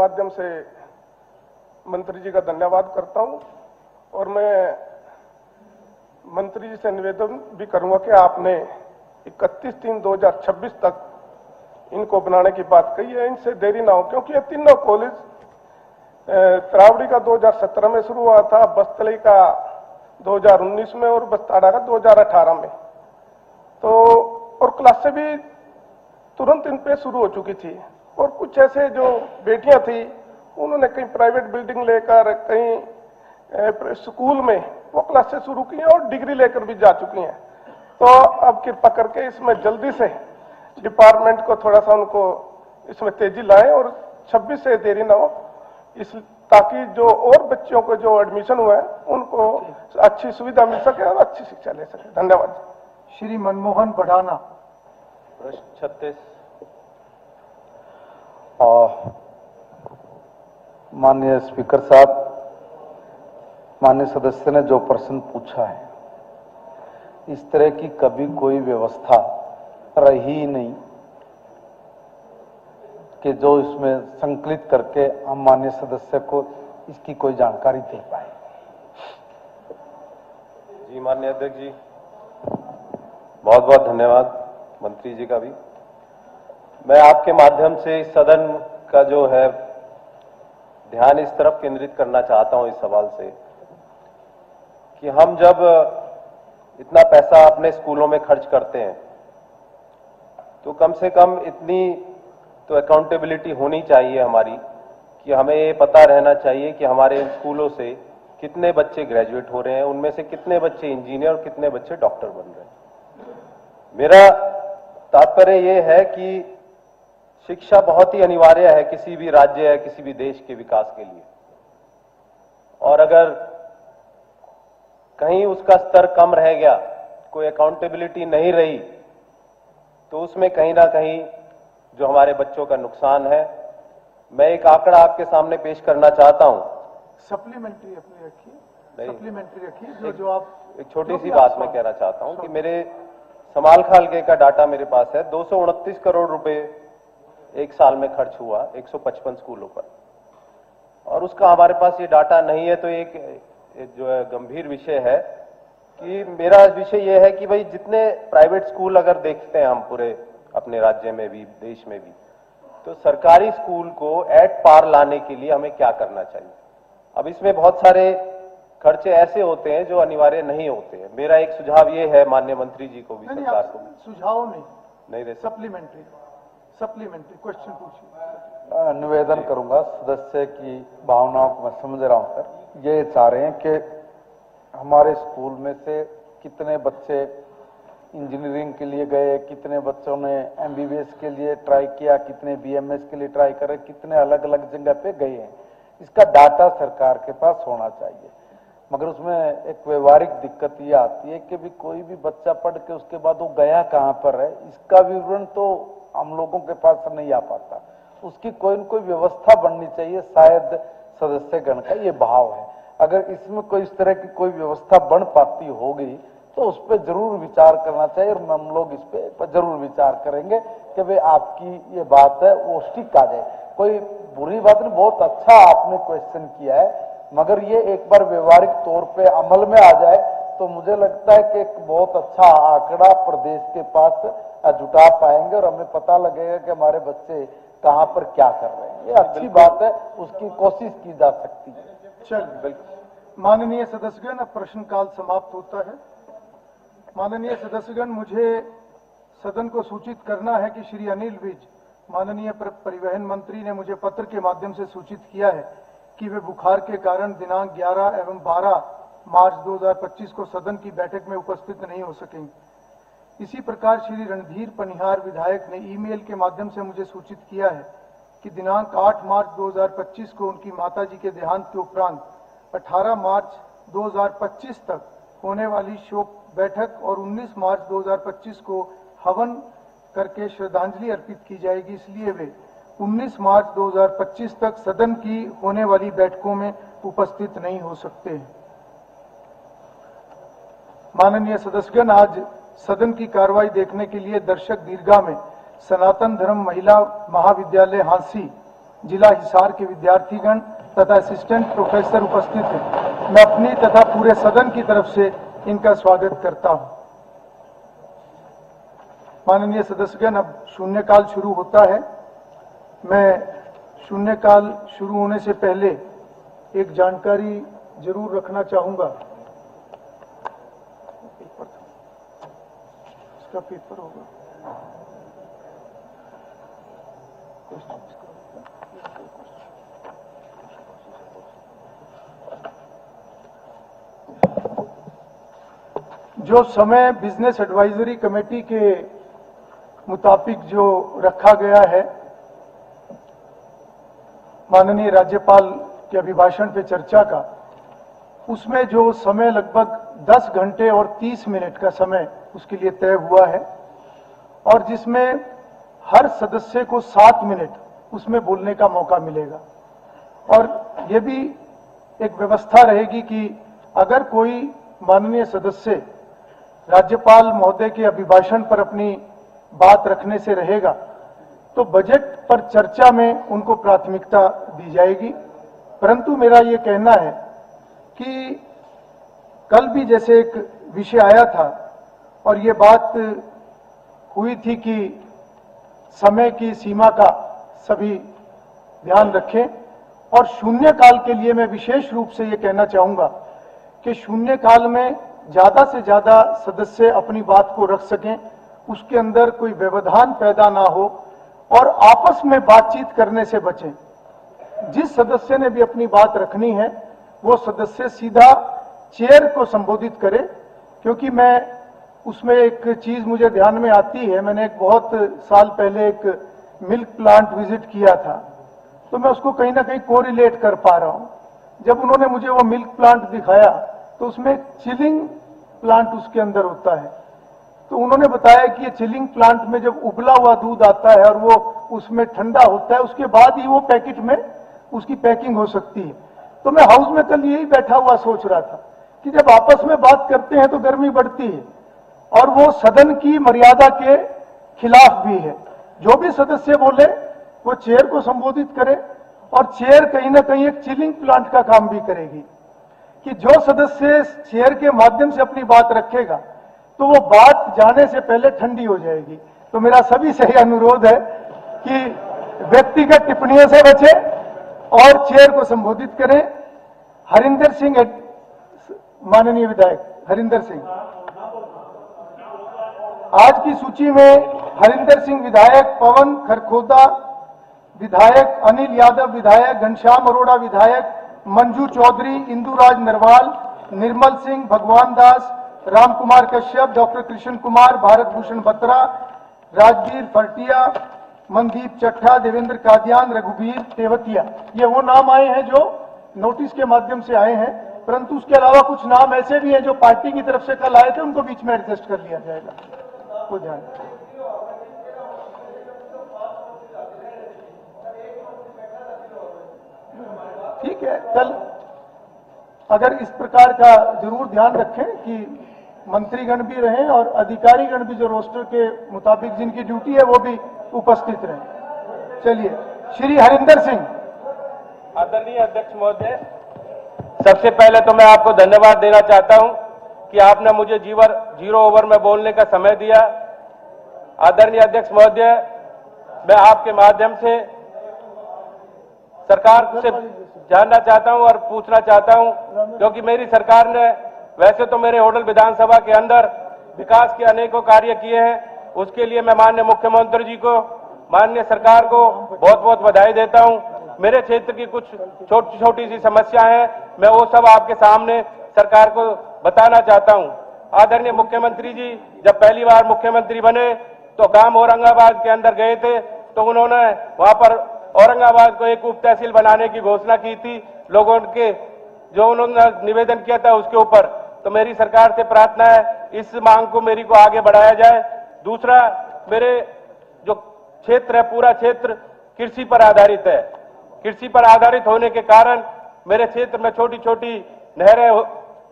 माध्यम से मंत्री जी का धन्यवाद करता हूं और मैं मंत्री जी से निवेदन भी करूंगा कि आपने 31/3/2026 तक इनको बनाने की बात कही है, इनसे देरी ना हो, क्योंकि ये तीनों कॉलेज त्रावड़ी का 2017 में शुरू हुआ था, बस्तली का 2019 में और बस्ताड़ा का 2018 में। तो और क्लासें भी तुरंत इन पे शुरू हो चुकी थी और कुछ ऐसे जो बेटियां थी उन्होंने कहीं प्राइवेट बिल्डिंग लेकर कहीं स्कूल में वो क्लासेस शुरू की हैं और डिग्री लेकर भी जा चुकी हैं। तो अब कृपा करके इसमें जल्दी से डिपार्टमेंट को थोड़ा सा उनको इसमें तेजी लाएं और 26 से देरी ना हो, इस ताकि जो और बच्चों को जो एडमिशन हुआ है उनको अच्छी सुविधा मिल सके और अच्छी शिक्षा ले सके। धन्यवाद। श्री मनमोहन बढ़ाना। प्रश्न 36। माननीय स्पीकर साहब, माननीय सदस्य ने जो प्रश्न पूछा है, इस तरह की कभी कोई व्यवस्था रही ही नहीं कि जो इसमें संकलित करके हम माननीय सदस्य को इसकी कोई जानकारी दे पाए। जी माननीय अध्यक्ष जी, बहुत बहुत धन्यवाद मंत्री जी का भी। मैं आपके माध्यम से इस सदन का जो है ध्यान इस तरफ केंद्रित करना चाहता हूं इस सवाल से कि हम जब इतना पैसा अपने स्कूलों में खर्च करते हैं तो कम से कम इतनी तो अकाउंटेबिलिटी होनी चाहिए हमारी कि हमें ये पता रहना चाहिए कि हमारे स्कूलों से कितने बच्चे ग्रेजुएट हो रहे हैं, उनमें से कितने बच्चे इंजीनियर और कितने बच्चे डॉक्टर बन रहे हैं। मेरा तात्पर्य ये है कि शिक्षा बहुत ही अनिवार्य है किसी भी राज्य या किसी भी देश के विकास के लिए, और अगर कहीं उसका स्तर कम रह गया, कोई अकाउंटेबिलिटी नहीं रही, तो उसमें कहीं ना कहीं जो हमारे बच्चों का नुकसान है। मैं एक आंकड़ा आपके सामने पेश करना चाहता हूं। सप्लीमेंट्री अपनी रखिए, सप्लीमेंट्री रखिए। जो आप एक छोटी सी बात मैं कहना चाहता हूं कि मेरे समाल खालगे का डाटा मेरे पास है। 229 करोड़ रुपए एक साल में खर्च हुआ 155 स्कूलों पर, और उसका हमारे पास ये डाटा नहीं है। तो एक जो है गंभीर विषय है कि मेरा विषय यह है कि भाई जितने प्राइवेट स्कूल अगर देखते हैं हम पूरे अपने राज्य में भी देश में भी, तो सरकारी स्कूल को एट पार लाने के लिए हमें क्या करना चाहिए। अब इसमें बहुत सारे खर्चे ऐसे होते हैं जो अनिवार्य नहीं होते हैं। मेरा एक सुझाव ये है माननीय मंत्री जी को भी, सरकार को भी। सुझाव नहीं दे सप्लीमेंट्री क्वेश्चन पूछिए। निवेदन करूंगा, सदस्य की भावनाओं को मैं समझ रहा हूं सर। ये चाह रहे हैं कि हमारे स्कूल में से कितने बच्चे इंजीनियरिंग के लिए गए, कितने बच्चों ने एमबीबीएस के लिए ट्राई किया, कितने बीएमएस के लिए ट्राई करे, कितने अलग अलग जगह पे गए हैं। इसका डाटा सरकार के पास होना चाहिए। मगर उसमें एक व्यवहारिक दिक्कत ये आती है कि भी कोई भी बच्चा पढ़ के उसके बाद वो गया कहाँ पर है, इसका विवरण तो हम लोगों के पास नहीं आ पाता। उसकी कोई न कोई व्यवस्था बननी चाहिए, शायद सदस्यगण का ये भाव है। अगर इसमें कोई इस तरह की कोई व्यवस्था बन पाती होगी तो उस पर जरूर विचार करना चाहिए, और हम लोग इस पे जरूर विचार करेंगे कि भाई आपकी ये बात है वो ठीक आ जाए। कोई बुरी बात नहीं, बहुत अच्छा आपने क्वेश्चन किया है, मगर ये एक बार व्यवहारिक तौर पे अमल में आ जाए तो मुझे लगता है कि एक बहुत अच्छा आंकड़ा प्रदेश के पास जुटा पाएंगे और हमें पता लगेगा कि हमारे बच्चे कहां पर क्या कर रहे हैं। ये अच्छी बात है, उसकी कोशिश की जा सकती है। चलिए, माननीय सदस्यगण, अब प्रश्नकाल समाप्त होता है। माननीय सदस्यगण, मुझे सदन को सूचित करना है कि श्री अनिल विज, माननीय परिवहन मंत्री, ने मुझे पत्र के माध्यम से सूचित किया है कि वे बुखार के कारण दिनांक 11 एवं 12 मार्च 2025 को सदन की बैठक में उपस्थित नहीं हो सकेंगे। इसी प्रकार श्री रणधीर पनिहार विधायक ने ईमेल के माध्यम से मुझे सूचित किया है कि दिनांक 8 मार्च 2025 को उनकी माताजी के देहांत के उपरांत 18 मार्च 2025 तक होने वाली शोक बैठक और 19 मार्च 2025 को हवन करके श्रद्धांजलि अर्पित की जाएगी, इसलिए वे 19 मार्च 2025 तक सदन की होने वाली बैठकों में उपस्थित नहीं हो सकते हैं। माननीय सदस्यगण, आज सदन की कार्रवाई देखने के लिए दर्शक दीर्घा में सनातन धर्म महिला महाविद्यालय हांसी जिला हिसार के विद्यार्थीगण तथा असिस्टेंट प्रोफेसर उपस्थित हैं। मैं अपनी तथा पूरे सदन की तरफ से इनका स्वागत करता हूं। माननीय सदस्यगण, अब शून्यकाल शुरू होता है। मैं शून्यकाल शुरू होने से पहले एक जानकारी जरूर रखना चाहूंगा। इसका पेपर होगा। जो समय बिजनेस एडवाइजरी कमेटी के मुताबिक जो रखा गया है, माननीय राज्यपाल के अभिभाषण पे चर्चा का, उसमें जो समय लगभग 10 घंटे और 30 मिनट का समय उसके लिए तय हुआ है और जिसमें हर सदस्य को 7 मिनट उसमें बोलने का मौका मिलेगा। और यह भी एक व्यवस्था रहेगी कि अगर कोई माननीय सदस्य राज्यपाल महोदय के अभिभाषण पर अपनी बात रखने से रहेगा तो बजट पर चर्चा में उनको प्राथमिकता दी जाएगी। परंतु मेरा ये कहना है कि कल भी जैसे एक विषय आया था और ये बात हुई थी कि समय की सीमा का सभी ध्यान रखें, और शून्यकाल के लिए मैं विशेष रूप से ये कहना चाहूंगा कि शून्यकाल में ज्यादा से ज्यादा सदस्य अपनी बात को रख सकें, उसके अंदर कोई व्यवधान पैदा ना हो और आपस में बातचीत करने से बचें। जिस सदस्य ने भी अपनी बात रखनी है वो सदस्य सीधा चेयर को संबोधित करे, क्योंकि मैं उसमें एक चीज मुझे ध्यान में आती है। मैंने एक बहुत साल पहले एक मिल्क प्लांट विजिट किया था, तो मैं उसको कहीं ना कहीं कोरिलेट कर पा रहा हूं। जब उन्होंने मुझे वो मिल्क प्लांट दिखाया तो उसमें चिलिंग प्लांट उसके अंदर होता है, तो उन्होंने बताया कि ये चिलिंग प्लांट में जब उबला हुआ दूध आता है और वो उसमें ठंडा होता है, उसके बाद ही वो पैकेट में उसकी पैकिंग हो सकती है। तो मैं हाउस में कल यही बैठा हुआ सोच रहा था कि जब आपस में बात करते हैं तो गर्मी बढ़ती है और वो सदन की मर्यादा के खिलाफ भी है। जो भी सदस्य बोले वो चेयर को संबोधित करे और चेयर कहीं ना कहीं एक चिलिंग प्लांट का काम भी करेगी कि जो सदस्य चेयर के माध्यम से अपनी बात रखेगा तो वो बात जाने से पहले ठंडी हो जाएगी। तो मेरा सभी से ही अनुरोध है कि व्यक्तिगत टिप्पणियों से बचे और चेयर को संबोधित करें। हरिंदर सिंह, माननीय विधायक हरिंदर सिंह, आज की सूची में हरिंदर सिंह विधायक, पवन खरखोदा विधायक, अनिल यादव विधायक, घनश्याम अरोड़ा विधायक, मंजू चौधरी, इंदुराज नरवाल, निर्मल सिंह, भगवान दास, राम कुमार कश्यप, डॉक्टर कृष्ण कुमार, भारत भूषण बत्रा, राजवीर फरटिया, मनदीप चट्ठा, देवेंद्र कादियान, रघुवीर तेवतिया, ये वो नाम आए हैं जो नोटिस के माध्यम से आए हैं। परंतु उसके अलावा कुछ नाम ऐसे भी हैं जो पार्टी की तरफ से कल आए थे, उनको बीच में एडजस्ट कर लिया जाएगा। वो ध्यान, ठीक है। कल अगर इस प्रकार का जरूर ध्यान रखें कि मंत्रीगण भी रहें और अधिकारीगण भी जो रोस्टर के मुताबिक जिनकी ड्यूटी है वो भी उपस्थित रहें। चलिए, श्री हरिंदर सिंह। आदरणीय अध्यक्ष महोदय, सबसे पहले तो मैं आपको धन्यवाद देना चाहता हूं कि आपने मुझे 0 ओवर में बोलने का समय दिया। आदरणीय अध्यक्ष महोदय, मैं आपके माध्यम से सरकार से जानना चाहता हूं और पूछना चाहता हूं, क्योंकि मेरी सरकार ने वैसे तो मेरे होडल विधानसभा के अंदर विकास के अनेकों कार्य किए हैं। उसके लिए मैं माननीय मुख्यमंत्री जी को, माननीय सरकार को बहुत बहुत बधाई देता हूं। मेरे क्षेत्र की कुछ छोटी छोटी सी समस्या है, मैं वो सब आपके सामने सरकार को बताना चाहता हूं। आदरणीय मुख्यमंत्री जी जब पहली बार मुख्यमंत्री बने तो गांव औरंगाबाद के अंदर गए थे, तो उन्होंने वहां पर औरंगाबाद को एक उप तहसील बनाने की घोषणा की थी। लोगों के जो उन्होंने निवेदन किया था उसके ऊपर, तो मेरी सरकार से प्रार्थना है इस मांग को मेरी को आगे बढ़ाया जाए। दूसरा, मेरे जो क्षेत्र है पूरा क्षेत्र कृषि पर आधारित है। कृषि पर आधारित होने के कारण मेरे क्षेत्र में छोटी छोटी नहरें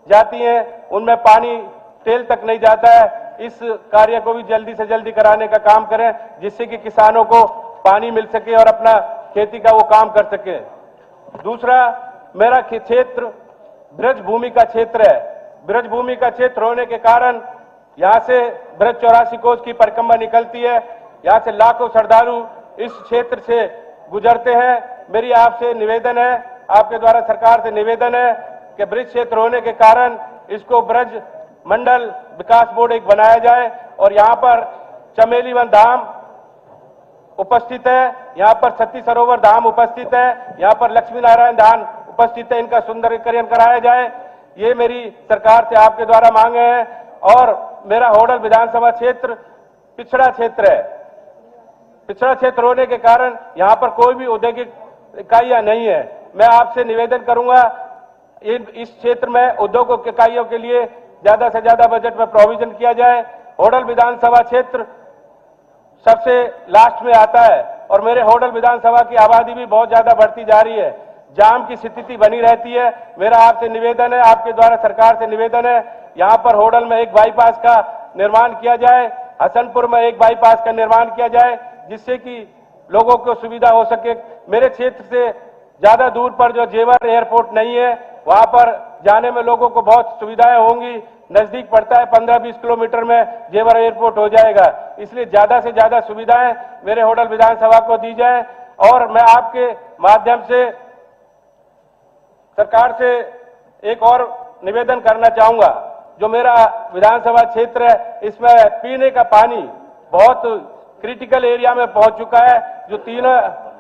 जाती हैं, उनमें पानी टेल तक नहीं जाता है। इस कार्य को भी जल्दी से जल्दी कराने का काम करें, जिससे कि किसानों को पानी मिल सके और अपना खेती का वो काम कर सके। दूसरा, मेरा क्षेत्र ब्रज भूमि का क्षेत्र है। ब्रज भूमि का क्षेत्र होने के कारण यहाँ से ब्रज 84 कोस की परिक्रमा निकलती है। यहाँ से लाखों श्रद्धालु इस क्षेत्र से गुजरते हैं। मेरी आपसे निवेदन है, आपके द्वारा सरकार से निवेदन है कि ब्रज क्षेत्र होने के कारण इसको ब्रज मंडल विकास बोर्ड एक बनाया जाए और यहाँ पर चमेली वन धाम उपस्थित है, यहाँ पर सती सरोवर धाम उपस्थित है, यहाँ पर लक्ष्मी नारायण धाम उपस्थित है, इनका सुंदरीकरण कराया जाए। ये मेरी सरकार से आपके द्वारा मांगे हैं। और मेरा होडल विधानसभा क्षेत्र पिछड़ा क्षेत्र है। पिछड़ा क्षेत्र होने के कारण यहाँ पर कोई भी औद्योगिक इकाइयां नहीं है। मैं आपसे निवेदन करूंगा इस क्षेत्र में उद्योगों इकाइयों के लिए ज्यादा से ज्यादा बजट में प्रोविजन किया जाए। होडल विधानसभा क्षेत्र सबसे लास्ट में आता है और मेरे होडल विधानसभा की आबादी भी बहुत ज्यादा बढ़ती जा रही है। जाम की स्थिति बनी रहती है। मेरा आपसे निवेदन है, आपके द्वारा सरकार से निवेदन है, यहाँ पर होडल में एक बाईपास का निर्माण किया जाए, हसनपुर में एक बाईपास का निर्माण किया जाए, जिससे कि लोगों को सुविधा हो सके। मेरे क्षेत्र से ज्यादा दूर पर जो जेवर एयरपोर्ट नहीं है, वहां पर जाने में लोगों को बहुत सुविधाएं होंगी। नजदीक पड़ता है, 15-20 किलोमीटर में जेवर एयरपोर्ट हो जाएगा। इसलिए ज्यादा से ज्यादा सुविधाएं मेरे होडल विधानसभा को दी जाए। और मैं आपके माध्यम से सरकार से एक और निवेदन करना चाहूंगा। जो मेरा विधानसभा क्षेत्र है, इसमें पीने का पानी बहुत क्रिटिकल एरिया में पहुंच चुका है। जो 3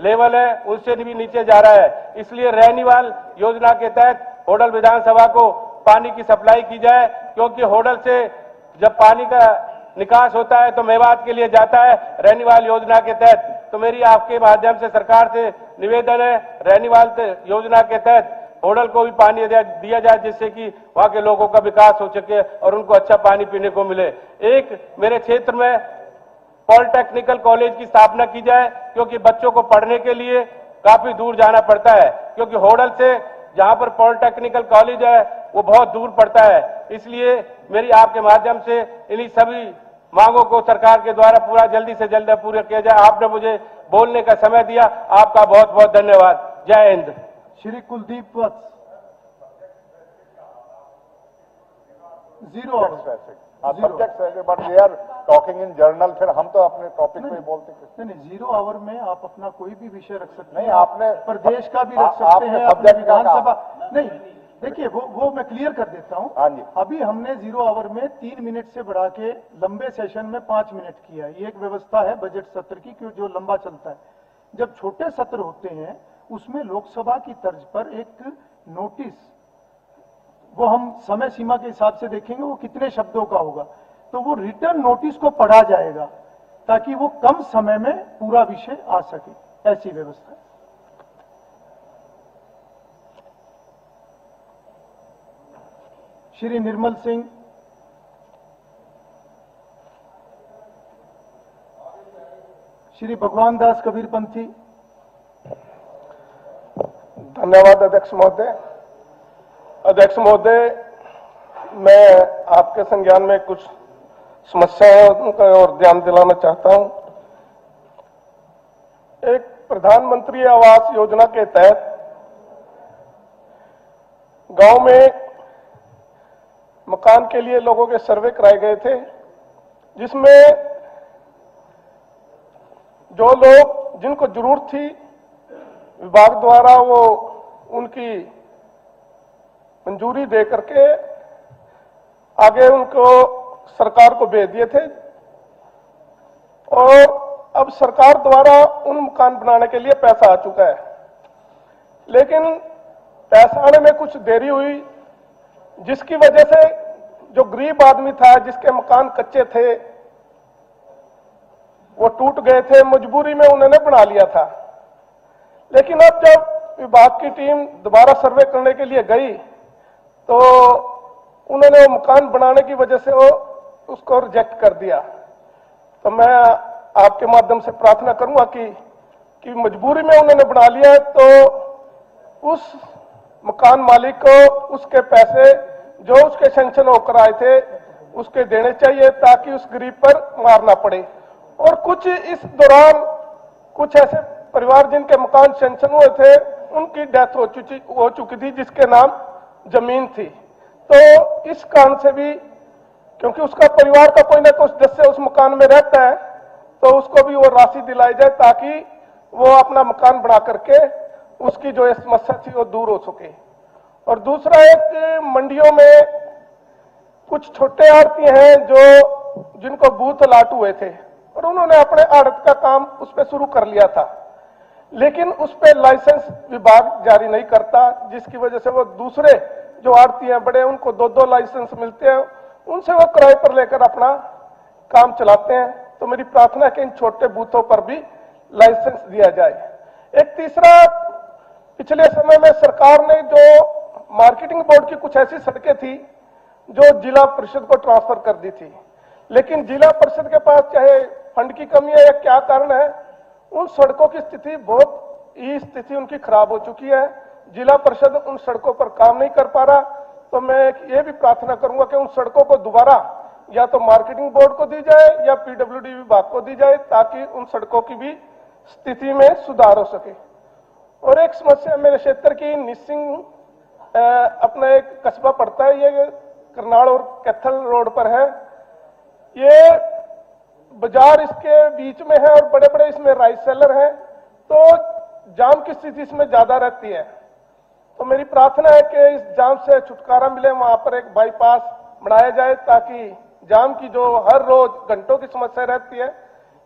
लेवल है उससे भी नीचे जा रहा है। इसलिए रैनीवाल योजना के तहत होडल विधानसभा को पानी की सप्लाई की जाए, क्योंकि होडल से जब पानी का निकास होता है तो मेवात के लिए जाता है रैनीवाल योजना के तहत। तो मेरी आपके माध्यम से सरकार से निवेदन है, रैनीवाल योजना के तहत होडल को भी पानी दिया जाए, जिससे कि वहां के लोगों का विकास हो सके और उनको अच्छा पानी पीने को मिले। एक मेरे क्षेत्र में पॉलिटेक्निकल कॉलेज की स्थापना की जाए, क्योंकि बच्चों को पढ़ने के लिए काफी दूर जाना पड़ता है, क्योंकि होडल से जहां पर पॉलिटेक्निकल कॉलेज है वो बहुत दूर पड़ता है। इसलिए मेरी आपके माध्यम से इन्हीं सभी मांगों को सरकार के द्वारा पूरा जल्दी से जल्द पूरा किया जाए। आपने मुझे बोलने का समय दिया, आपका बहुत बहुत धन्यवाद। जय हिंद। श्री कुलदीप वत्स, 0 सब्जेक्ट्स है, but we are talking in general, फिर हम तो अपने टॉपिक पे बोलते हैं। नहीं, 0 आवर में आप अपना कोई भी विषय रख सकते हैं। नहीं, आपने प्रदेश का भी रख सकते हैं, अपने विधानसभा। नहीं, देखिए वो मैं क्लियर कर देता हूं। हाँ जी। अभी हमने 0 आवर में 3 मिनट से बढ़ा के लंबे सेशन में 5 मिनट किया है। ये एक व्यवस्था है बजट सत्र की, क्यों जो लंबा चलता है। जब छोटे सत्र होते हैं उसमें लोकसभा की तर्ज पर एक नोटिस, वो हम समय सीमा के हिसाब से देखेंगे वो कितने शब्दों का होगा, तो वो रिटर्न नोटिस को पढ़ा जाएगा ताकि वो कम समय में पूरा विषय आ सके। ऐसी व्यवस्था है। श्री निर्मल सिंह, श्री भगवान दास कबीरपंथी। धन्यवाद अध्यक्ष महोदय। अध्यक्ष महोदय, मैं आपके संज्ञान में कुछ समस्याओं का और ध्यान दिलाना चाहता हूं। एक प्रधानमंत्री आवास योजना के तहत गांव में मकान के लिए लोगों के सर्वे कराए गए थे, जिसमें जो लोग जिनको जरूरत थी विभाग द्वारा वो उनकी मंजूरी दे करके आगे उनको सरकार को भेज दिए थे, और अब सरकार द्वारा उन मकान बनाने के लिए पैसा आ चुका है। लेकिन पैसा आने में कुछ देरी हुई, जिसकी वजह से जो गरीब आदमी था जिसके मकान कच्चे थे वो टूट गए थे, मजबूरी में उन्होंने बना लिया था। लेकिन अब जब विभाग की टीम दोबारा सर्वे करने के लिए गई तो उन्होंने वो मकान बनाने की वजह से वो उसको रिजेक्ट कर दिया। तो मैं आपके माध्यम से प्रार्थना करूंगा कि मजबूरी में उन्होंने बना लिया है तो उस मकान मालिक को उसके पैसे जो उसके सैंक्शन होकर आए थे उसके देने चाहिए, ताकि उस गरीब पर मार ना पड़े। और कुछ इस दौरान कुछ ऐसे परिवार जिनके मकान सैंक्शन हुए थे उनकी डेथ हो चुकी थी, जिसके नाम जमीन थी। तो इस कारण से भी, क्योंकि उसका परिवार का कोई ना कोई सदस्य उस मकान में रहता है, तो उसको भी वो राशि दिलाई जाए ताकि वो अपना मकान बना करके उसकी जो समस्या थी वो दूर हो सके। और दूसरा, एक मंडियों में कुछ छोटे आड़ती हैं जिनको बूथ अलाट हुए थे और उन्होंने अपने आड़त का काम उस पर शुरू कर लिया था, लेकिन उस पर लाइसेंस विभाग जारी नहीं करता, जिसकी वजह से वो दूसरे जो आड़ती हैं बड़े, उनको 2-2 लाइसेंस मिलते हैं, उनसे वो किराए पर लेकर अपना काम चलाते हैं। तो मेरी प्रार्थना है कि इन छोटे बूथों पर भी लाइसेंस दिया जाए। एक तीसरा, पिछले समय में सरकार ने जो मार्केटिंग बोर्ड की कुछ ऐसी सड़कें थी जो जिला परिषद को ट्रांसफर कर दी थी, लेकिन जिला परिषद के पास चाहे फंड की कमी है या क्या कारण है, उन सड़कों की स्थिति स्थिति उनकी खराब हो चुकी है। जिला परिषद उन सड़कों पर काम नहीं कर पा रहा। तो मैं ये भी प्रार्थना करूंगा कि उन सड़कों को दोबारा या तो मार्केटिंग बोर्ड को दी जाए या पीडब्ल्यूडी विभाग को दी जाए, ताकि उन सड़कों की भी स्थिति में सुधार हो सके। और एक समस्या मेरे क्षेत्र की, निसिंग अपना एक कस्बा पड़ता है, ये करनाल और कैथल रोड पर है। ये बाजार इसके बीच में है और बड़े बड़े इसमें राइस सेलर हैं, तो जाम की स्थिति इसमें ज्यादा रहती है। तो मेरी प्रार्थना है कि इस जाम से छुटकारा मिले, वहां पर एक बाईपास बनाया जाए ताकि जाम की जो हर रोज घंटों की समस्या रहती है,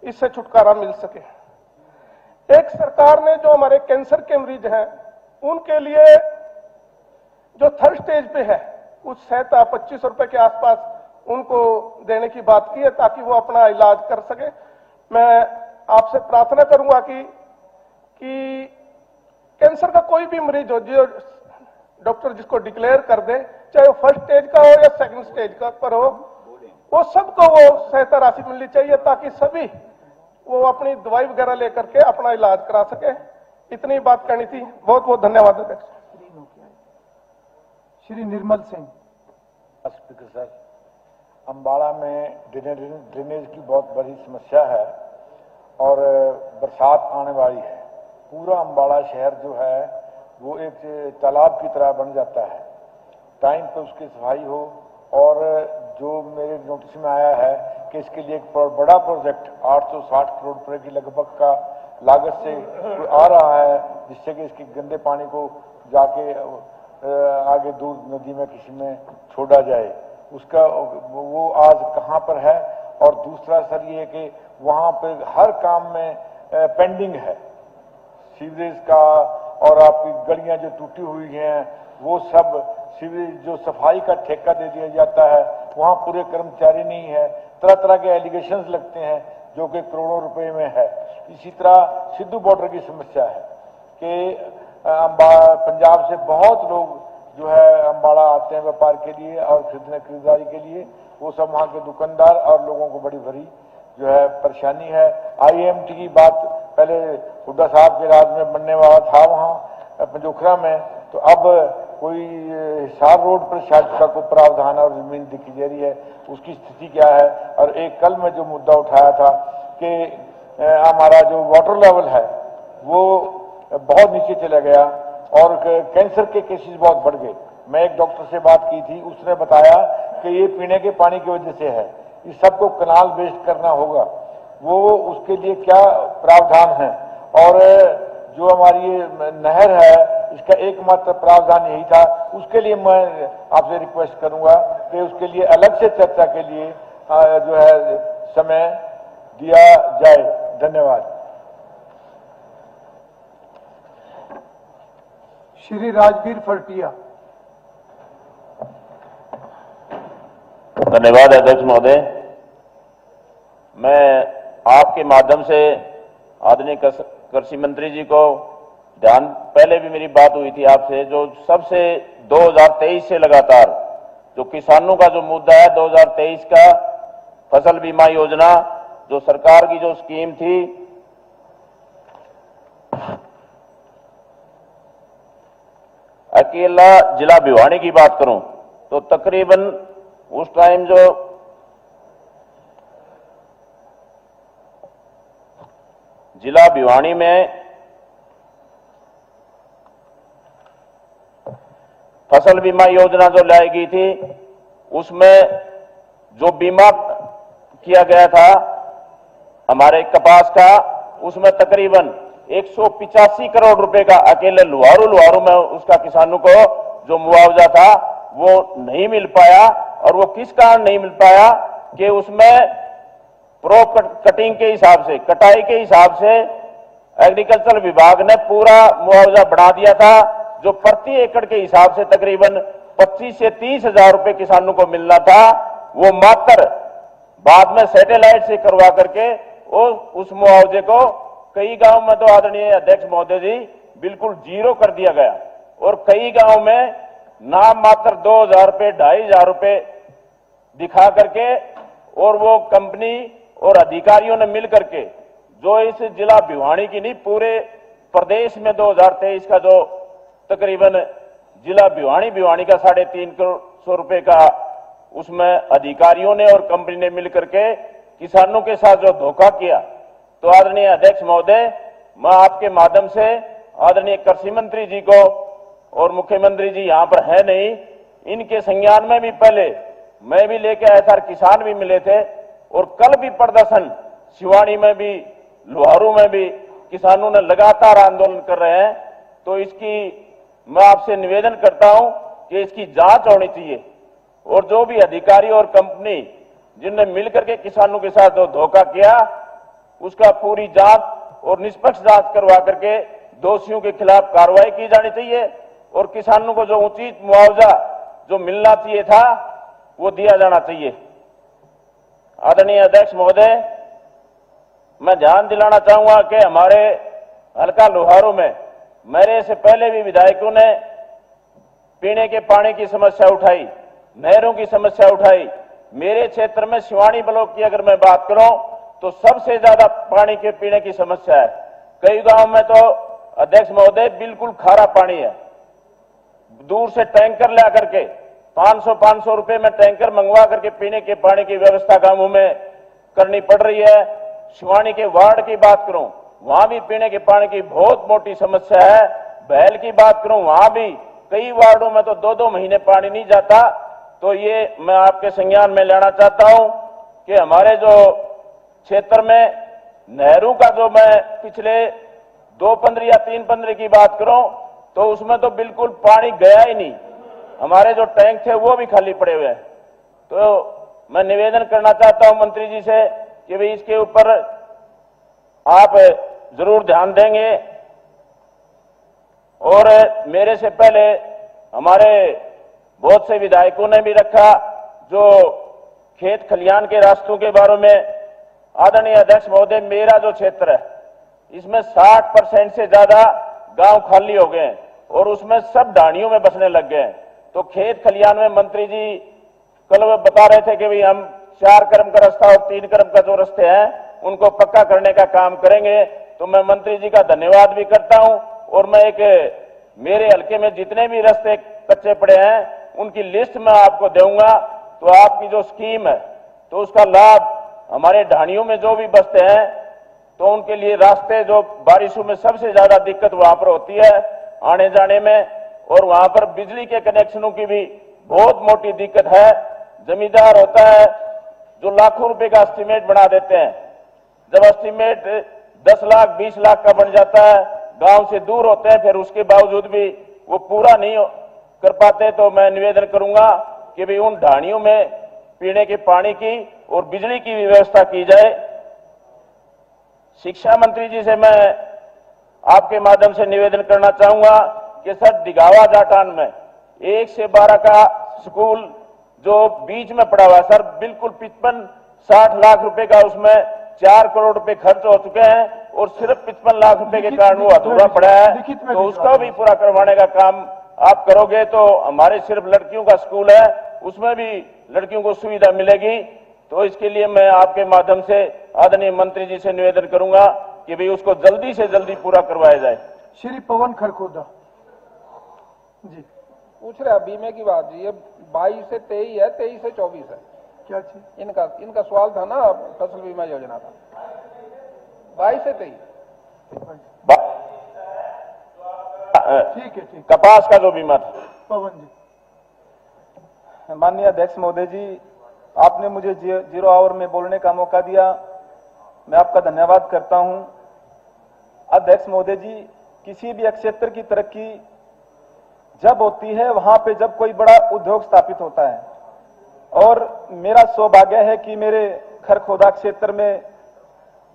इससे छुटकारा मिल सके। एक सरकार ने जो हमारे कैंसर के मरीज हैं उनके लिए जो थर्ड स्टेज पे है, कुछ सहायता 25 रुपए के आसपास उनको देने की बात की है ताकि वो अपना इलाज कर सके। मैं आपसे प्रार्थना करूंगा कि कैंसर का कोई भी मरीज हो, जो डॉक्टर जिसको डिक्लेयर कर दे, चाहे वो फर्स्ट स्टेज का हो या सेकंड स्टेज का पर हो, वो सबको वो सहायता राशि मिलनी चाहिए ताकि सभी वो अपनी दवाई वगैरह लेकर के अपना इलाज करा सके। इतनी बात करनी थी। बहुत बहुत धन्यवाद अध्यक्ष। श्री निर्मल सिंह। स्पीकर सर, अम्बाड़ा में ड्रेनेज की बहुत बड़ी समस्या है और बरसात आने वाली है। पूरा अम्बाड़ा शहर जो है वो एक तालाब की तरह बन जाता है। टाइम पे उसकी सफाई हो, और जो मेरे नोटिस में आया है कि इसके लिए एक बड़ा प्रोजेक्ट 860 करोड़ रुपए की लगभग का लागत से आ रहा है, जिससे कि इसके गंदे पानी को जाके आगे दूर नदी में किसी में छोड़ा जाए। उसका वो आज कहां पर है। और दूसरा सर ये कि वहां पर हर काम में पेंडिंग है, सीवरेज का और आपकी गलियां जो टूटी हुई हैं वो सब, सीवरेज जो सफाई का ठेका दे दिया जाता है, वहां पूरे कर्मचारी नहीं है। तरह तरह के एलिगेशंस लगते हैं जो कि करोड़ों रुपए में है। इसी तरह सिद्धू बॉर्डर की समस्या है कि पंजाब से बहुत लोग जो है अम्बाड़ा आते हैं व्यापार के लिए और खरीदारी के लिए। वो सब वहाँ के दुकानदार और लोगों को बड़ी भरी जो है परेशानी है। IMT की बात पहले हुड्डा साहब के राज में बनने वाला था वहाँ पंजोखरा में, तो अब कोई हिसार रोड पर शायद उसका कोई प्रावधान और जमीन दिखी जा रही है, उसकी स्थिति क्या है। और एक कल में जो मुद्दा उठाया था कि हमारा जो वाटर लेवल है वो बहुत नीचे चला गया और कैंसर के केसेस बहुत बढ़ गए। मैं एक डॉक्टर से बात की थी, उसने बताया कि ये पीने के पानी की वजह से है, इस सबको कनाल बेस्ड करना होगा। वो उसके लिए क्या प्रावधान है। और जो हमारी ये नहर है इसका एकमात्र प्रावधान यही था, उसके लिए मैं आपसे रिक्वेस्ट करूंगा कि उसके लिए अलग से चर्चा के लिए जो है समय दिया जाए। धन्यवाद। श्री राजवीर फरटिया। धन्यवाद अध्यक्ष महोदय। मैं आपके माध्यम से आदरणीय कृषि मंत्री जी को पहले भी मेरी बात हुई थी आपसे, जो सबसे 2023 से लगातार जो किसानों का जो मुद्दा है 2023 का फसल बीमा योजना, जो सरकार की जो स्कीम थी, अकेला जिला भिवानी की बात करूं तो तकरीबन उस टाइम जो जिला भिवानी में फसल बीमा योजना जो लाई गई थी, उसमें जो बीमा किया गया था हमारे कपास का, उसमें तकरीबन 185 करोड़ रुपए का अकेले लुहारू में उसका किसानों को जो मुआवजा था वो नहीं मिल पाया। और वो किस कारण नहीं मिल पाया कि उसमें प्रो कटिंग के हिसाब से, कटाई के हिसाब से एग्रीकल्चर विभाग ने पूरा मुआवजा बढ़ा दिया था, जो प्रति एकड़ के हिसाब से तकरीबन 25 से 30 हजार रुपए किसानों को मिलना था, वो मात्र बाद में सैटेलाइट से करवा करके और उस मुआवजे को कई गांव में तो आदरणीय अध्यक्ष महोदय जी बिल्कुल जीरो कर दिया गया। और कई गांव में नाम मात्र 2000 रुपए, 2500 रुपए दिखा करके और वो कंपनी और अधिकारियों ने मिल करके, जो इस जिला भिवानी की नहीं पूरे प्रदेश में 2023 का जो तकरीबन जिला भिवानी का 3.5 करोड़ रुपए का उसमें अधिकारियों ने और कंपनी ने मिल करके किसानों के साथ जो धोखा किया, तो आदरणीय अध्यक्ष महोदय, मैं आपके माध्यम से आदरणीय कृषि मंत्री जी को, और मुख्यमंत्री जी यहां पर है नहीं, इनके संज्ञान में भी पहले मैं भी लेके आया था, किसान भी मिले थे, और कल भी प्रदर्शन सिवानी में भी, लोहारू में भी किसानों ने लगातार आंदोलन कर रहे हैं। तो इसकी मैं आपसे निवेदन करता हूं कि इसकी जांच होनी चाहिए, और जो भी अधिकारी और कंपनी जिनने मिलकर के किसानों के साथ जो धोखा किया, उसका पूरी जांच और निष्पक्ष जांच करवा करके दोषियों के खिलाफ कार्रवाई की जानी चाहिए, और किसानों को जो उचित मुआवजा जो मिलना चाहिए था वो दिया जाना चाहिए। आदरणीय अध्यक्ष महोदय, मैं ध्यान दिलाना चाहूंगा कि हमारे हल्का लोहारू में मेरे से पहले भी विधायकों ने पीने के पानी की समस्या उठाई, नहरों की समस्या उठाई। मेरे क्षेत्र में सिवानी ब्लॉक की अगर मैं बात करूं तो सबसे ज्यादा पानी के पीने की समस्या है। कई गांव में तो अध्यक्ष महोदय बिल्कुल खारा पानी है, दूर से टैंकर ला करके 500 रुपए में टैंकर मंगवा करके पीने के पानी की व्यवस्था गांवों में करनी पड़ रही है। सिवानी के वार्ड की बात करूं, वहां भी पीने के पानी की बहुत मोटी समस्या है। बहल की बात करूं, वहां भी कई वार्डों में तो 2-2 महीने पानी नहीं जाता। तो ये मैं आपके संज्ञान में लेना चाहता हूं कि हमारे जो क्षेत्र में नहरों का जो मैं पिछले 2-15 या 3-15 की बात करूं तो उसमें तो बिल्कुल पानी गया ही नहीं, हमारे जो टैंक थे वो भी खाली पड़े हुए हैं। तो मैं निवेदन करना चाहता हूं मंत्री जी से कि भाई इसके ऊपर आप जरूर ध्यान देंगे। और मेरे से पहले हमारे बहुत से विधायकों ने भी रखा जो खेत खलियान के रास्तों के बारे में। आदरणीय अध्यक्ष महोदय, मेरा जो क्षेत्र है इसमें 60% से ज्यादा गांव खाली हो गए हैं और उसमें सब ढाणियों में बसने लग गए हैं। तो खेत खलियान में मंत्री जी कल वो बता रहे थे कि भाई हम 4 क्रम का रास्ता और 3 क्रम का जो रास्ते हैं उनको पक्का करने का काम करेंगे। तो मैं मंत्री जी का धन्यवाद भी करता हूं, और मैं मेरे हल्के में जितने भी रास्ते कच्चे पड़े हैं उनकी लिस्ट मैं आपको दूंगा। तो आपकी जो स्कीम है तो उसका लाभ हमारे ढाणियों में जो भी बसते हैं तो उनके लिए रास्ते, जो बारिशों में सबसे ज्यादा दिक्कत वहां पर होती है आने जाने में, और वहां पर बिजली के कनेक्शनों की भी बहुत मोटी दिक्कत है। जमींदार होता है जो लाखों रुपए का एस्टीमेट बना देते हैं, जब एस्टीमेट 10 लाख 20 लाख का बन जाता है, गांव से दूर होते हैं, फिर उसके बावजूद भी वो पूरा नहीं कर पाते। तो मैं निवेदन करूंगा कि भाई उन ढाणियों में पीने के पानी की और बिजली की भी व्यवस्था की जाए। शिक्षा मंत्री जी से मैं आपके माध्यम से निवेदन करना चाहूंगा कि सर दिगावा जाटान में 1 से 12 का स्कूल जो बीच में पड़ा हुआ है सर, बिल्कुल 55-60 लाख रुपए का उसमें 4 करोड़ रुपए खर्च हो चुके हैं और सिर्फ 55 लाख रुपए के कारण वो अधूरा पड़ा है। तो उसका भी पूरा करवाने का काम आप करोगे तो हमारे सिर्फ लड़कियों का स्कूल है, उसमें भी लड़कियों को सुविधा मिलेगी। तो इसके लिए मैं आपके माध्यम से आदरणीय मंत्री जी से निवेदन करूंगा कि भाई उसको जल्दी से जल्दी पूरा करवाया जाए। श्री पवन खरखोदा जी पूछ रहे हैं बीमे की बात जी, ये 22 से 23 है, 23 से 24 है। क्या चीज? इनका सवाल था ना, फसल बीमा योजना था 22 से 23। ठीक है, ठीक। कपास का जो बीमा था पवन जी। माननीय अध्यक्ष महोदय जी, आपने मुझे 0 आवर में बोलने का मौका दिया, मैं आपका धन्यवाद करता हूं। अध्यक्ष महोदय जी, किसी भी क्षेत्र की तरक्की जब होती है वहां पे जब कोई बड़ा उद्योग स्थापित होता है, और मेरा सौभाग्य है कि मेरे खरखोदा क्षेत्र में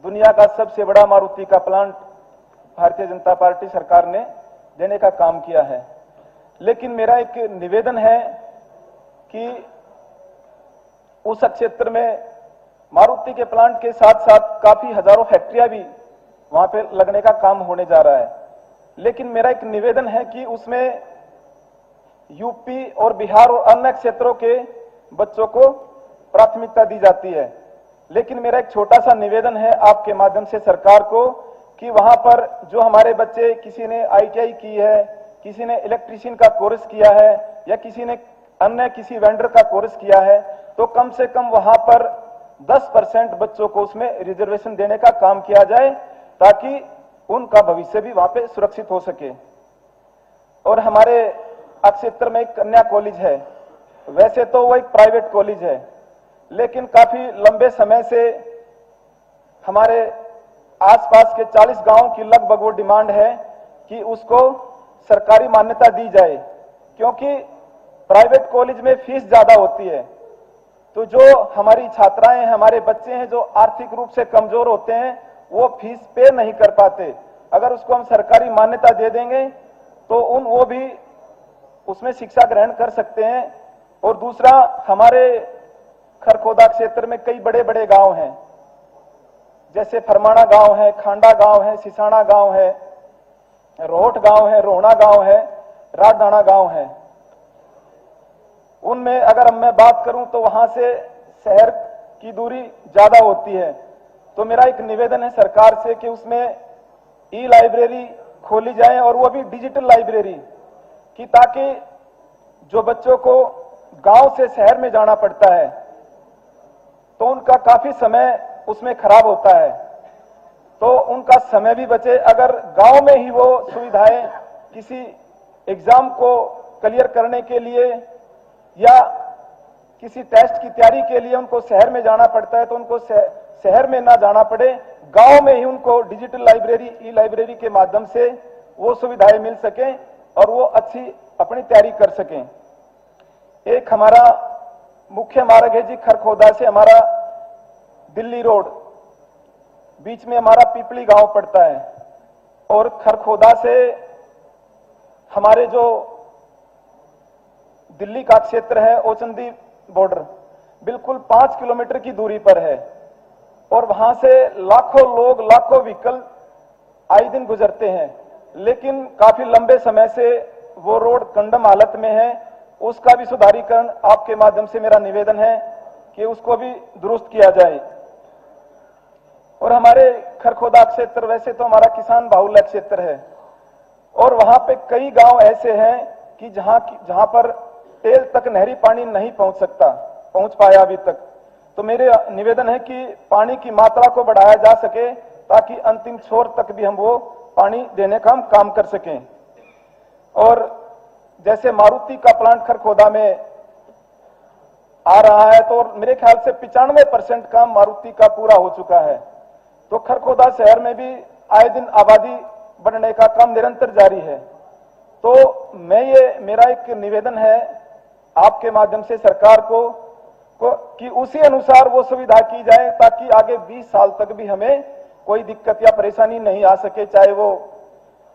दुनिया का सबसे बड़ा मारुति का प्लांट भारतीय जनता पार्टी सरकार ने देने का काम किया है। लेकिन मेरा एक निवेदन है कि उस क्षेत्र में मारुति के प्लांट के साथ साथ काफी हजारों फैक्ट्रियां भी वहां पे लगने का काम होने जा रहा है। लेकिन मेरा एक निवेदन है कि उसमें यूपी और बिहार और अन्य क्षेत्रों के बच्चों को प्राथमिकता दी जाती है। लेकिन मेरा एक छोटा सा निवेदन है आपके माध्यम से सरकार को कि वहां पर जो हमारे बच्चे, किसी ने ITI की है, किसी ने इलेक्ट्रीशियन का कोर्स किया है या किसी ने अन्य किसी वेंडर का कोर्स किया है, तो कम से कम वहां पर 10% बच्चों को उसमें रिजर्वेशन देने का काम किया जाए ताकि उनका भविष्य भी वहां पे सुरक्षित हो सके। और हमारे क्षेत्र में एक कन्या कॉलेज है, वैसे तो वो एक प्राइवेट कॉलेज है, लेकिन काफी लंबे समय से हमारे आसपास के 40 गांवों की लगभग वो डिमांड है कि उसको सरकारी मान्यता दी जाए, क्योंकि प्राइवेट कॉलेज में फीस ज्यादा होती है। तो जो हमारी छात्राएं, हमारे बच्चे हैं जो आर्थिक रूप से कमजोर होते हैं, वो फीस पे नहीं कर पाते। अगर उसको हम सरकारी मान्यता दे देंगे तो वो भी उसमें शिक्षा ग्रहण कर सकते हैं। और दूसरा, हमारे खरखोदा क्षेत्र में कई बड़े बड़े गांव हैं, जैसे फरमाना गांव है, खांडा गांव है, सिसाना गांव है, रोहट गांव है, रोहना गांव है, राजदाना गांव है। उनमें अगर मैं बात करूं तो वहां से शहर की दूरी ज्यादा होती है। तो मेरा एक निवेदन है सरकार से कि उसमें ई-लाइब्रेरी खोली जाए, और वो भी डिजिटल लाइब्रेरी, कि ताकि जो बच्चों को गांव से शहर में जाना पड़ता है तो उनका काफी समय उसमें खराब होता है, तो उनका समय भी बचे। अगर गांव में ही वो सुविधाएं किसी एग्जाम को क्लियर करने के लिए या किसी टेस्ट की तैयारी के लिए उनको शहर में जाना पड़ता है, तो उनको शहर में ना जाना पड़े, गांव में ही उनको डिजिटल लाइब्रेरी, ई-लाइब्रेरी के माध्यम से वो सुविधाएं मिल सकें और वो अच्छी अपनी तैयारी कर सकें। एक हमारा मुख्य मार्ग है जी, खरखोदा से हमारा दिल्ली रोड, बीच में हमारा पिपली गांव पड़ता है, और खरखोदा से हमारे जो दिल्ली का क्षेत्र है, ओचंदी बॉर्डर, बिल्कुल 5 किलोमीटर की दूरी पर है, और वहां से लाखों लोग, लाखों व्हीकल आए दिन गुजरते हैं। लेकिन काफी लंबे समय से वो रोड कंडम हालत में है। उसका भी सुधारीकरण आपके माध्यम से मेरा निवेदन है कि उसको भी दुरुस्त किया जाए। और हमारे खरखोदा क्षेत्र वैसे तो हमारा किसान बाहुल्य क्षेत्र है, और वहां पे कई गांव ऐसे हैं कि जहां पर टेल तक नहरी पानी नहीं पहुंच पाया अभी तक। तो मेरे निवेदन है कि पानी की मात्रा को बढ़ाया जा सके ताकि अंतिम छोर तक भी हम वो पानी देने का हम काम कर सकें। और जैसे मारुति का प्लांट खरखोदा में आ रहा है, तो मेरे ख्याल से 95% काम मारुति का पूरा हो चुका है। तो खरखोदा शहर में भी आए दिन आबादी बढ़ने का काम निरंतर जारी है। तो मेरा एक निवेदन है आपके माध्यम से सरकार को कि उसी अनुसार वो सुविधा की जाए ताकि आगे 20 साल तक भी हमें कोई दिक्कत या परेशानी नहीं आ सके, चाहे वो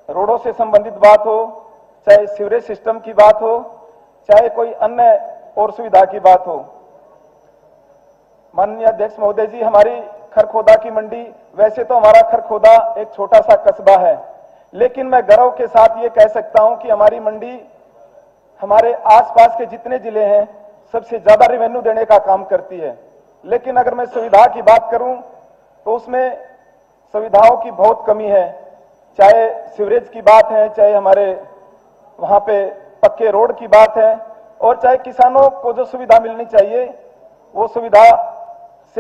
रोडों से संबंधित बात हो, चाहे सीवरेज सिस्टम की बात हो, चाहे कोई अन्य और सुविधा की बात हो। माननीय अध्यक्ष महोदय जी, हमारी खरखोदा की मंडी, वैसे तो हमारा खरखोदा एक छोटा सा कस्बा है, लेकिन मैं गर्व के साथ ये कह सकता हूं कि हमारी मंडी हमारे आसपास के जितने जिले हैं सबसे ज्यादा रेवेन्यू देने का काम करती है। लेकिन अगर मैं सुविधा की बात करूं तो उसमें सुविधाओं की बहुत कमी है, चाहे सीवरेज की बात है, चाहे हमारे वहां पे पक्के रोड की बात है, और चाहे किसानों को जो सुविधा मिलनी चाहिए वो सुविधा